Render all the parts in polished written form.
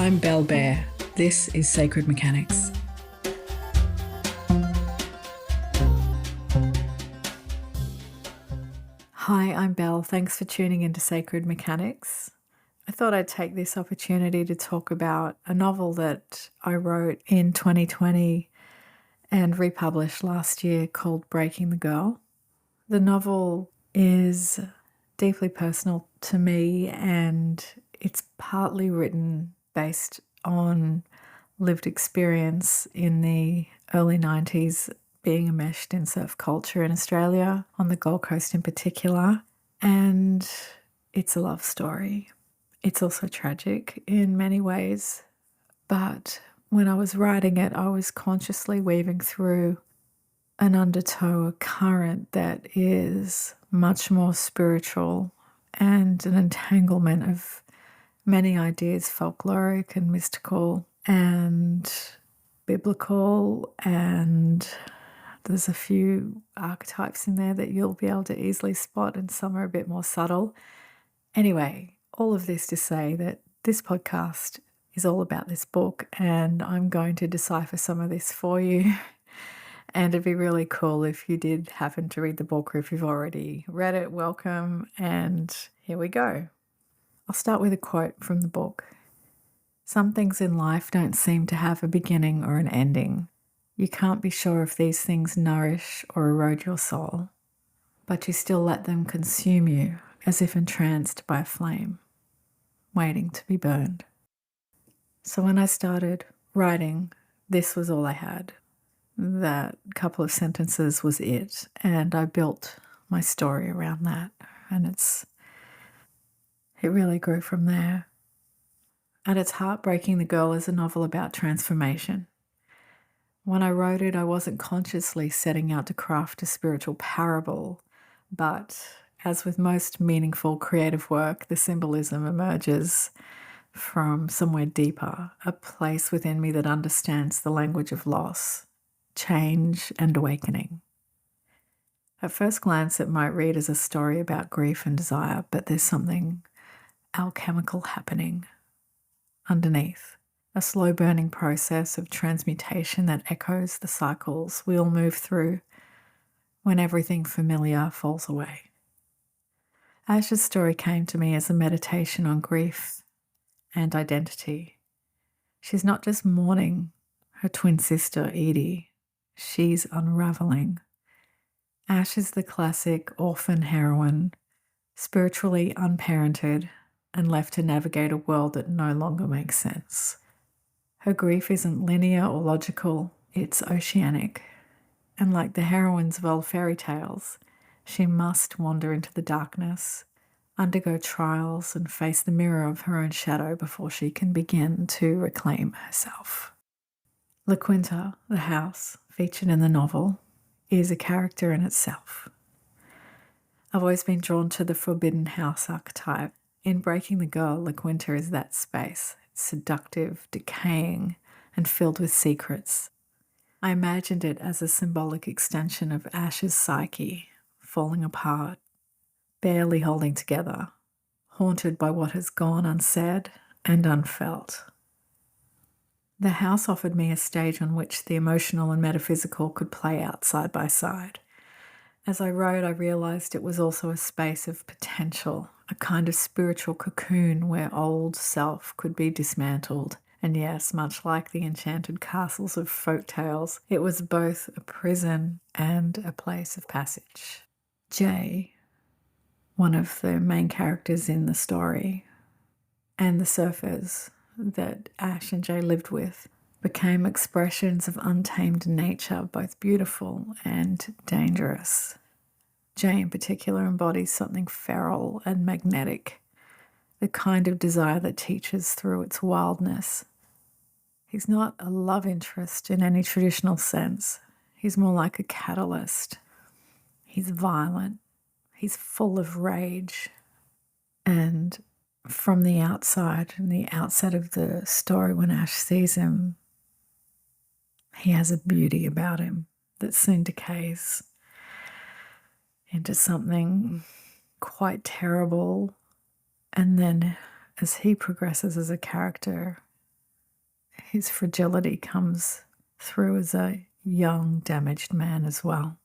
I'm Bel Bare. This is Sacred Mechanics. Hi, I'm Bel. Thanks for tuning into Sacred Mechanics. I thought I'd take this opportunity to talk about a novel that I wrote in 2020 and republished last year called Breaking the Girl. The novel is deeply personal to me, and it's partly written based on lived experience in the early 90s, being enmeshed in surf culture in Australia, on the Gold Coast in particular. And it's a love story. It's also tragic in many ways. But when I was writing it, I was consciously weaving through an undertow, a current that is much more spiritual and an entanglement of many ideas, folkloric and mystical and biblical, and there's a few archetypes in there that you'll be able to easily spot, and some are a bit more subtle. Anyway, all of this to say that this podcast is all about this book, and I'm going to decipher some of this for you. And it'd be really cool if you did happen to read the book, or if you've already read it, welcome. And here we go. I'll start with a quote from the book. Some things in life don't seem to have a beginning or an ending. You can't be sure if these things nourish or erode your soul, but you still let them consume you as if entranced by a flame, waiting to be burned. So when I started writing, this was all I had. That couple of sentences was it, and I built my story around that, and it really grew from there. At its heart, Breaking the Girl is a novel about transformation. When I wrote it, I wasn't consciously setting out to craft a spiritual parable, but as with most meaningful creative work, the symbolism emerges from somewhere deeper, a place within me that understands the language of loss, change, and awakening. At first glance, it might read as a story about grief and desire, but there's something alchemical happening underneath, a slow burning process of transmutation that echoes the cycles we all move through when everything familiar falls away. Ash's story came to me as a meditation on grief and identity. She's not just mourning her twin sister, Edie. She's unraveling. Ash is the classic orphan heroine, spiritually unparented and left to navigate a world that no longer makes sense. Her grief isn't linear or logical, it's oceanic. And like the heroines of old fairy tales, she must wander into the darkness, undergo trials, and face the mirror of her own shadow before she can begin to reclaim herself. La Quinta, the house featured in the novel, is a character in itself. I've always been drawn to the forbidden house archetype. In Breaking the Girl, La Quinta is that space. It's seductive, decaying, and filled with secrets. I imagined it as a symbolic extension of Ash's psyche, falling apart, barely holding together, haunted by what has gone unsaid and unfelt. The house offered me a stage on which the emotional and metaphysical could play out side by side. As I wrote, I realised it was also a space of potential, a kind of spiritual cocoon where old self could be dismantled. And yes, much like the enchanted castles of folk tales, it was both a prison and a place of passage. Jay, one of the main characters in the story, and the surfers that Ash and Jay lived with, became expressions of untamed nature, both beautiful and dangerous. Jay in particular embodies something feral and magnetic, the kind of desire that teaches through its wildness. He's not a love interest in any traditional sense. He's more like a catalyst. He's violent. He's full of rage. And from the outside, in the outset of the story, when Ash sees him, he has a beauty about him that soon decays into something quite terrible. And then as he progresses as a character, his fragility comes through as a young, damaged man as well.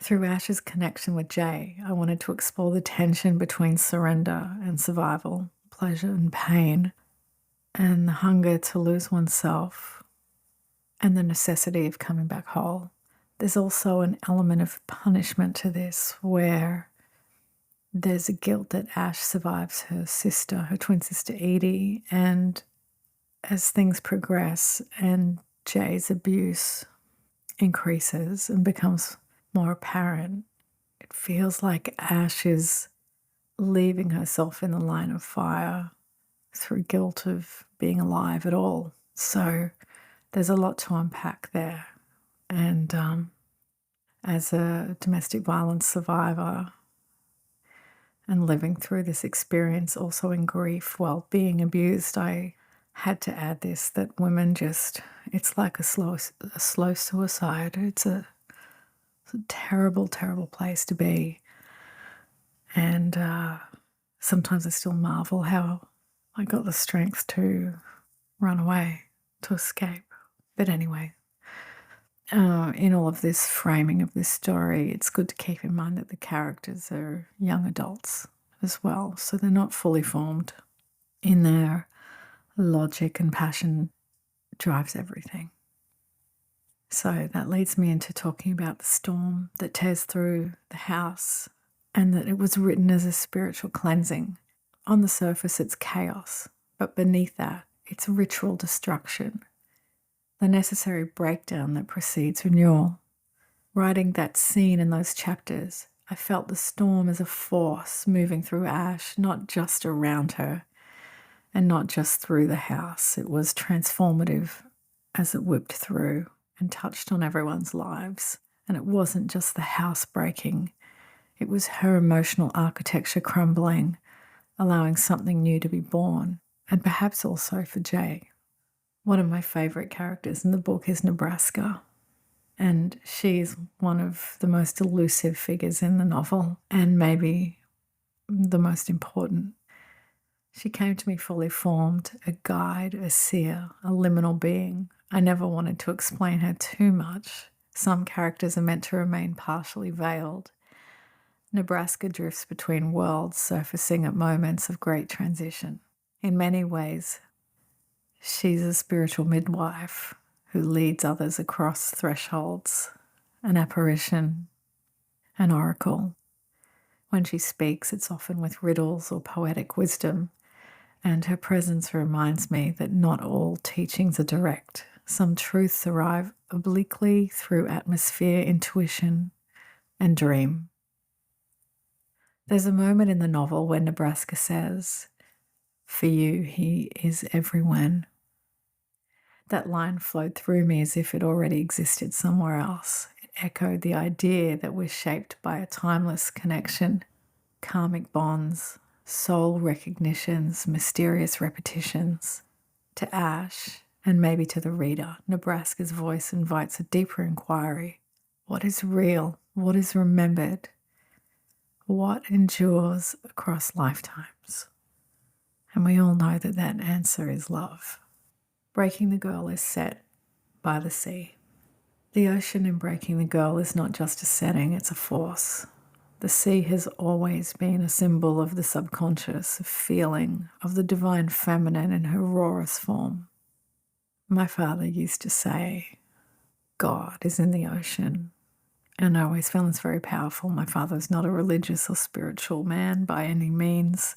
Through Ash's connection with Jay, I wanted to explore the tension between surrender and survival, pleasure and pain, and the hunger to lose oneself, and the necessity of coming back whole. There's also an element of punishment to this, where there's a guilt that Ash survives her sister, her twin sister Edie, and as things progress and Jay's abuse increases and becomes more apparent, it feels like Ash is leaving herself in the line of fire through guilt of being alive at all. So there's a lot to unpack there. And as a domestic violence survivor and living through this experience, also in grief while being abused, I had to add this, that women just, it's like a slow suicide. It's a terrible, terrible place to be. And sometimes I still marvel how I got the strength to run away, to escape. But anyway, in all of this framing of this story, it's good to keep in mind that the characters are young adults as well. So they're not fully formed in their logic, and passion drives everything. So that leads me into talking about the storm that tears through the house, and that it was written as a spiritual cleansing. On the surface, it's chaos, but beneath that, it's ritual destruction, the necessary breakdown that precedes renewal. Writing that scene in those chapters, I felt the storm as a force moving through Ash, not just around her and not just through the house. It was transformative as it whipped through and touched on everyone's lives. And it wasn't just the house breaking, it was her emotional architecture crumbling, allowing something new to be born, and perhaps also for Jay. One of my favorite characters in the book is Nebraska, and she's one of the most elusive figures in the novel, and maybe the most important. She came to me fully formed, a guide, a seer, a liminal being. I never wanted to explain her too much. Some characters are meant to remain partially veiled. Nebraska drifts between worlds, surfacing at moments of great transition. In many ways, she's a spiritual midwife who leads others across thresholds, an apparition, an oracle. When she speaks, it's often with riddles or poetic wisdom, and her presence reminds me that not all teachings are direct. Some truths arrive obliquely through atmosphere, intuition, and dream. There's a moment in the novel where Nebraska says, "For you, he is everyone." That line flowed through me as if it already existed somewhere else. It echoed the idea that we're shaped by a timeless connection, karmic bonds, soul recognitions, mysterious repetitions. To Ash, and maybe to the reader, Nebraska's voice invites a deeper inquiry. What is real? What is remembered? What endures across lifetimes? And we all know that that answer is love. Breaking the Girl is set by the sea. The ocean in Breaking the Girl is not just a setting, it's a force. The sea has always been a symbol of the subconscious, of feeling, of the divine feminine in her rawest form. My father used to say, God is in the ocean. And I always found this very powerful. My father was not a religious or spiritual man by any means,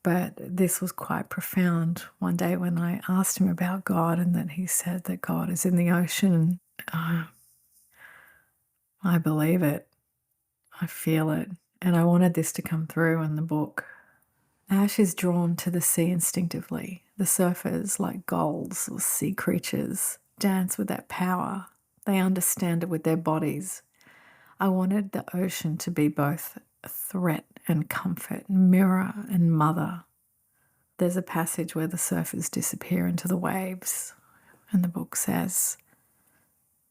but this was quite profound one day when I asked him about God, and that he said that God is in the ocean. I believe it. I feel it. And I wanted this to come through in the book. Ash is drawn to the sea instinctively. The surfers, like gulls or sea creatures, dance with that power. They understand it with their bodies. I wanted the ocean to be both a threat and comfort, mirror and mother. There's a passage where the surfers disappear into the waves, and the book says,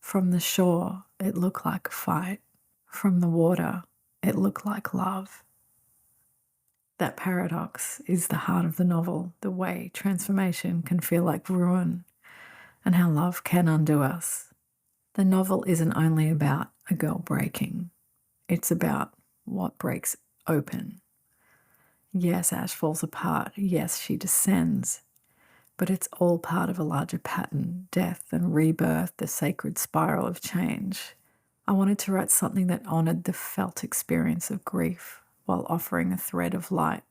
"From the shore, it looked like a fight. From the water, it looked like love." That paradox is the heart of the novel, the way transformation can feel like ruin and how love can undo us. The novel isn't only about a girl breaking, it's about what breaks open. Yes, Ash falls apart. Yes, she descends. But it's all part of a larger pattern, death and rebirth, the sacred spiral of change. I wanted to write something that honoured the felt experience of grief while offering a thread of light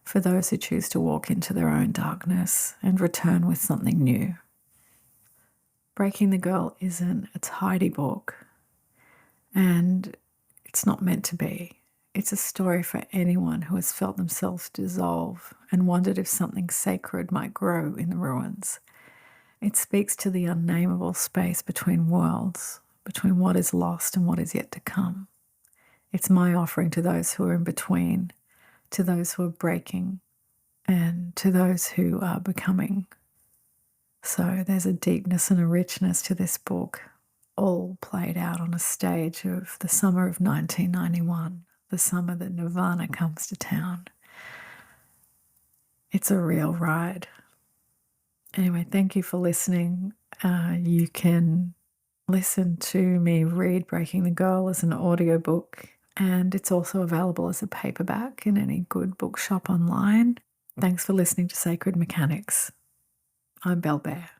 for those who choose to walk into their own darkness and return with something new. Breaking the Girl isn't a tidy book, and it's not meant to be. It's a story for anyone who has felt themselves dissolve and wondered if something sacred might grow in the ruins. It speaks to the unnameable space between worlds, between what is lost and what is yet to come. It's my offering to those who are in between, to those who are breaking, and to those who are becoming. So there's a deepness and a richness to this book, all played out on a stage of the summer of 1991. The summer that Nirvana comes to town. It's a real ride. Anyway, thank you for listening. You can listen to me read Breaking the Girl as an audiobook, and it's also available as a paperback in any good bookshop online. Thanks for listening to Sacred Mechanics. I'm Bel Bare.